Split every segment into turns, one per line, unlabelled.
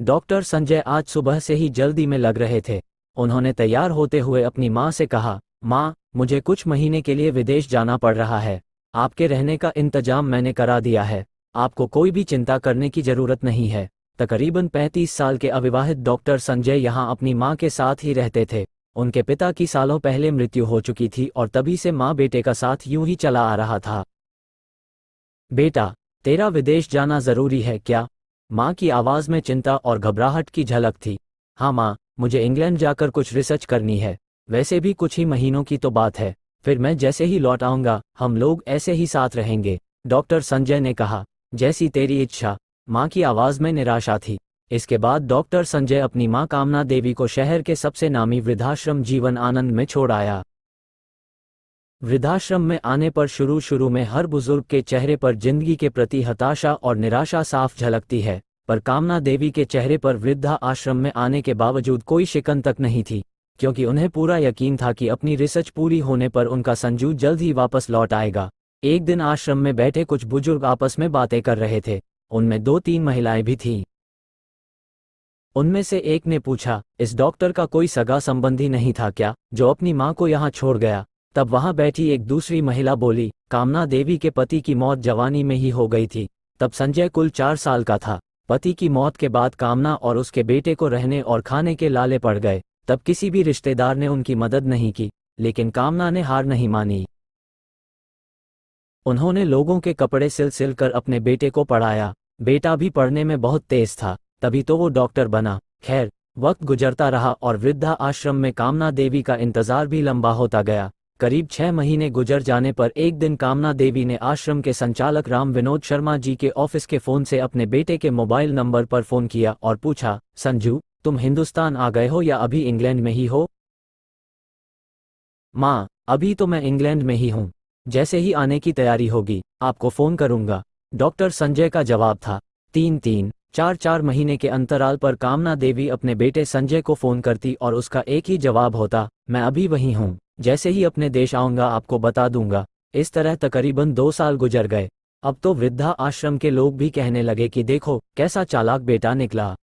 Doctor Sanjay आज सुबह से ही जल्दी में लग रहे थे। उन्होंने तैयार होते हुए अपनी माँ से कहा, माँ, मुझे कुछ महीने के लिए विदेश जाना पड़ रहा है। आपके रहने का इंतजाम मैंने करा दिया है। आपको कोई भी चिंता करने की जरूरत नहीं है। तकरीबन 35 साल के अविवाहित डॉक्टर संजय यहाँ अपनी माँ के साथ ही रहते थे। उनके पिता की सालों पहले मृत्यु हो चुकी थी और तभी से माँ बेटे का साथ यूं ही चला आ रहा था। बेटा, तेरा विदेश जाना जरूरी है क्या? माँ की आवाज में चिंता और घबराहट की झलक थी। हाँ माँ, मुझे इंग्लैंड जाकर कुछ रिसर्च करनी है। वैसे भी कुछ ही महीनों की तो बात है, फिर मैं जैसे ही लौट आऊंगा हम लोग ऐसे ही साथ रहेंगे, डॉक्टर संजय ने कहा। जैसी तेरी इच्छा, माँ की आवाज में निराशा थी। इसके बाद डॉक्टर संजय अपनी माँ कामना देवी को शहर के सबसे नामी वृद्धाश्रम जीवन आनंद में छोड़ आया। वृद्धाश्रम में आने पर शुरू में हर बुजुर्ग के चेहरे पर जिंदगी के प्रति हताशा और निराशा साफ झलकती है, पर कामना देवी के चेहरे पर वृद्धा आश्रम में आने के बावजूद कोई शिकन तक नहीं थी, क्योंकि उन्हें पूरा यकीन था कि अपनी रिसर्च पूरी होने पर उनका संजू जल्द ही वापस लौट आएगा। एक दिन आश्रम में बैठे कुछ बुजुर्ग आपस में बातें कर रहे थे। उनमें 2-3 महिलाएं भी थीं। उनमें से एक ने पूछा, इस डॉक्टर का कोई सगा संबंधी नहीं था क्या, जो अपनी माँ को यहाँ छोड़ गया? तब वहां बैठी एक दूसरी महिला बोली, कामना देवी के पति की मौत जवानी में ही हो गई थी। तब संजय कुल 4 साल का था। पति की मौत के बाद कामना और उसके बेटे को रहने और खाने के लाले पड़ गए। तब किसी भी रिश्तेदार ने उनकी मदद नहीं की, लेकिन कामना ने हार नहीं मानी। उन्होंने लोगों के कपड़े सिल कर अपने बेटे को पढ़ाया। बेटा भी पढ़ने में बहुत तेज था, तभी तो वो डॉक्टर बना। खैर, वक्त गुजरता रहा और वृद्धा आश्रम में कामना देवी का इंतजार भी लंबा होता गया। करीब 6 महीने गुजर जाने पर एक दिन कामना देवी ने आश्रम के संचालक राम विनोद शर्मा जी के ऑफिस के फोन से अपने बेटे के मोबाइल नंबर पर फोन किया और पूछा, संजू, तुम हिंदुस्तान आ गए हो या अभी इंग्लैंड में ही हो? माँ, अभी तो मैं इंग्लैंड में ही हूँ। जैसे ही आने की तैयारी होगी आपको फोन करूंगा, डॉक्टर संजय का जवाब था। 3-3, 4-4 महीने के अंतराल पर कामना देवी अपने बेटे संजय को फोन करती और उसका एक ही जवाब होता, मैं अभी वहीं हूँ, जैसे ही अपने देश आऊंगा आपको बता दूंगा। इस तरह तकरीबन 2 साल गुजर गए। अब तो वृद्धा आश्रम के लोग भी कहने लगे कि देखो कैसा चालाक बेटा निकला,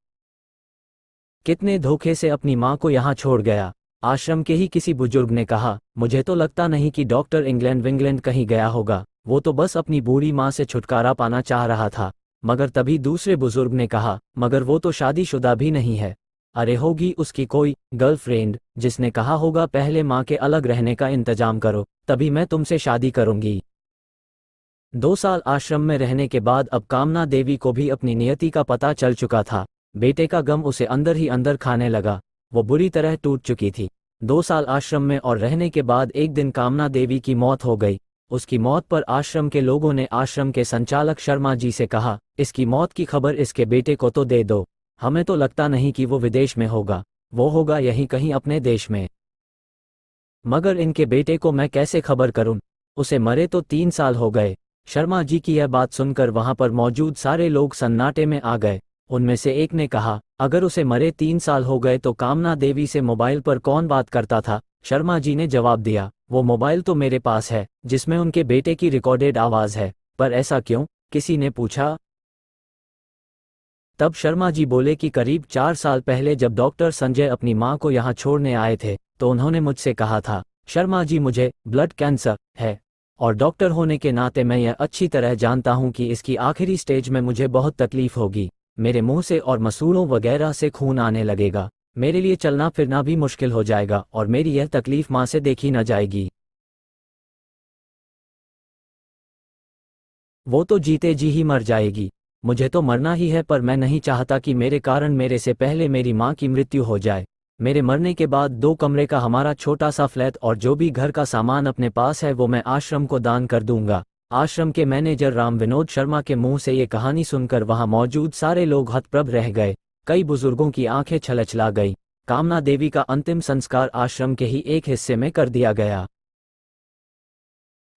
कितने धोखे से अपनी माँ को यहाँ छोड़ गया। आश्रम के ही किसी बुजुर्ग ने कहा, मुझे तो लगता नहीं कि डॉक्टर इंग्लैंड विंग्लैंड कहीं गया होगा, वो तो बस अपनी बूढ़ी माँ से छुटकारा पाना चाह रहा था। मगर तभी दूसरे बुजुर्ग ने कहा, मगर वो तो शादीशुदा भी नहीं है। अरे होगी उसकी कोई गर्लफ्रेंड, जिसने कहा होगा पहले माँ के अलग रहने का इंतजाम करो, तभी मैं तुमसे शादी करूंगी। 2 साल आश्रम में रहने के बाद अब कामना देवी को भी अपनी नियति का पता चल चुका था। बेटे का गम उसे अंदर ही अंदर खाने लगा। वो बुरी तरह टूट चुकी थी। 2 साल आश्रम में और रहने के बाद एक दिन कामना देवी की मौत हो गई। उसकी मौत पर आश्रम के लोगों ने आश्रम के संचालक शर्मा जी से कहा, इसकी मौत की खबर इसके बेटे को तो दे दो। हमें तो लगता नहीं कि वो विदेश में होगा, वो होगा यहीं कहीं अपने देश में। मगर इनके बेटे को मैं कैसे खबर करूं? उसे मरे तो 3 साल हो गए। शर्मा जी की यह बात सुनकर वहां पर मौजूद सारे लोग सन्नाटे में आ गए। उनमें से एक ने कहा, अगर उसे मरे 3 साल हो गए तो कामना देवी से मोबाइल पर कौन बात करता था? शर्मा जी ने जवाब दिया, वो मोबाइल तो मेरे पास है जिसमें उनके बेटे की रिकॉर्डेड आवाज है। पर ऐसा क्यों? किसी ने पूछा। तब शर्मा जी बोले कि करीब 4 साल पहले जब डॉक्टर संजय अपनी मां को यहां छोड़ने आए थे तो उन्होंने मुझसे कहा था, शर्मा जी, मुझे ब्लड कैंसर है और डॉक्टर होने के नाते मैं यह अच्छी तरह जानता हूं कि इसकी आखिरी स्टेज में मुझे बहुत तकलीफ होगी। मेरे मुंह से और मसूड़ों वगैरह से खून आने लगेगा, मेरे लिए चलना फिरना भी मुश्किल हो जाएगा और मेरी यह तकलीफ मां से देखी न जाएगी। वो तो जीते जी ही मर जाएगी, मुझे तो मरना ही है, पर मैं नहीं चाहता कि मेरे कारण मेरे से पहले मेरी माँ की मृत्यु हो जाए। मेरे मरने के बाद 2 कमरे का हमारा छोटा सा फ्लैट और जो भी घर का सामान अपने पास है वो मैं आश्रम को दान कर दूंगा। आश्रम के मैनेजर राम विनोद शर्मा के मुंह से ये कहानी सुनकर वहां मौजूद सारे लोग हतप्रभ रह गए। कई बुजुर्गों की आंखें छलछला गई। कामना देवी का अंतिम संस्कार आश्रम के ही एक हिस्से में कर दिया गया।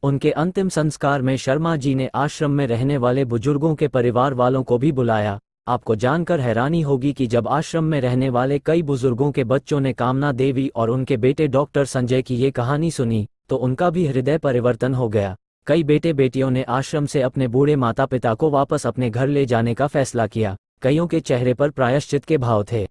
उनके अंतिम संस्कार में शर्मा जी ने आश्रम में रहने वाले बुजुर्गों के परिवार वालों को भी बुलाया। आपको जानकर हैरानी होगी कि जब आश्रम में रहने वाले कई बुजुर्गों के बच्चों ने कामना देवी और उनके बेटे डॉक्टर संजय की ये कहानी सुनी तो उनका भी हृदय परिवर्तन हो गया। कई बेटे बेटियों ने आश्रम से अपने बूढ़े माता पिता को वापस अपने घर ले जाने का फैसला किया। कईयों के चेहरे पर प्रायश्चित के भाव थे।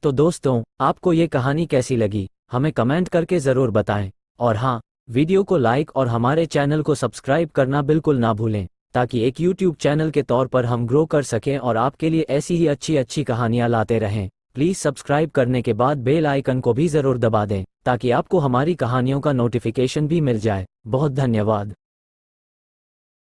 तो दोस्तों, आपको ये कहानी कैसी लगी, हमें कमेंट करके ज़रूर बताएं। और हाँ, वीडियो को लाइक और हमारे चैनल को सब्सक्राइब करना बिल्कुल ना भूलें, ताकि एक यूट्यूब चैनल के तौर पर हम ग्रो कर सकें और आपके लिए ऐसी ही अच्छी अच्छी कहानियाँ लाते रहें। प्लीज़ सब्सक्राइब करने के बाद बेल आइकन को भी ज़रूर दबा दें, ताकि आपको हमारी कहानियों का नोटिफिकेशन भी मिल जाए। बहुत धन्यवाद।